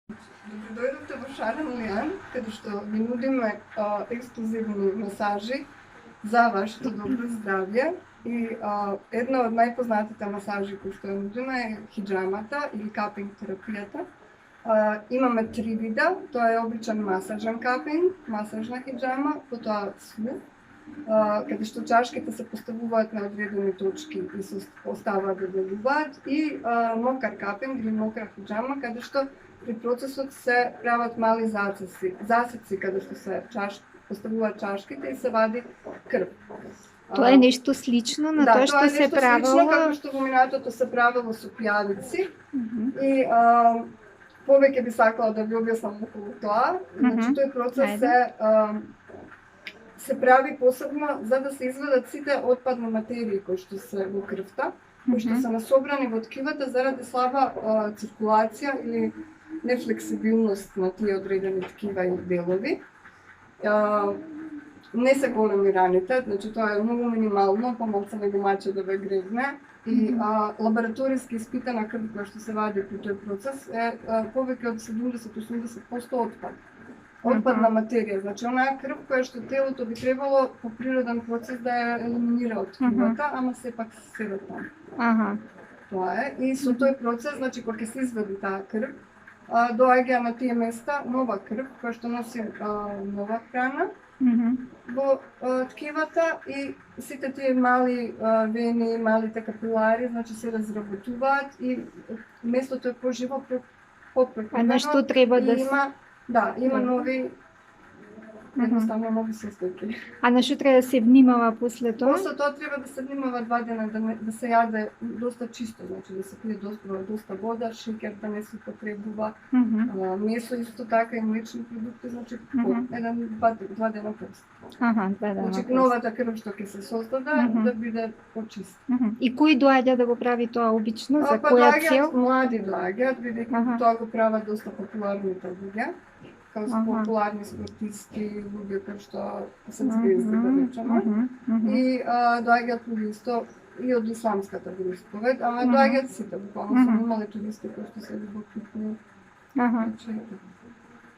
Dobrodošli v Šarm Lijan, kada što vi nudimo ekskluzivni masaži za vaše dobro zdravlje. I jedna od najpoznatijih masaži koju što nudimo je hidžamata ili cupping terapijata. Imamo 3 vida, to je običan masažan cupping, masažna hidžama, potom sluh, kada što čašките се поставуваат на одредени точки и се оставаат да делуваат, и мокар капинг или мокра хиджама, каде што при процесот се прават мали засеци каде што се поставуваат чашките и се вади крв. Това е нещо слично на тоа што се правило? Да, тоа е нешто слично како што во минатото се правило со пијавици. И повеќе би сакала да ви објаснам околу тоа. Значи, тој процес се прави посебно за да се извадат сите отпадни материи кои што се во крвта, кои што се насобрани во ткивата заради слаба циркулација или нефлексибилност на тие одредени ткива и делови. Не се големи раните, значи тоа е многу минимално, помалку него маче да ве гребне. И лабораториски испитана крв која што се вади при тој процес е повеќе од 70-80% отпад. Отпадна материја, значи онаа крв која што телото би требало по природен процес да ја елиминира од ткивата, ама сепак се седат таму. Тоа е. И со тој процес, значи кога ќе се извади таа крв, доаѓа на тие места нова крв која што носи нова храна во ткивата и сите тие мали вени, малите капилари, значи се разработуваат и местото е поживо попрекопано. А на што треба да се... Да, има нови, едноставно нови состојки. А на што треба да се внимава после тоа? После тоа треба да се внимава 2 дена, да се јаде доста чисто, значи да се пие доста вода, шеќер да не се употребува, месо исто така и млечни продукти, значи 2 дена после. 2 дена. Значи новата крв што ќе се создаде да биде почиста. И кој доаѓа да го прави тоа обично, за која цел? Млади доаѓаат, бидејќи тоа го прават доста популарните луѓе. Као популарни спортисти, луѓе кои што се звезди, да речеме. И доаѓаат луѓе исто и од исламската вероисповед, ама доаѓаат сите, буквално сум имале туристи кои што се любопитни.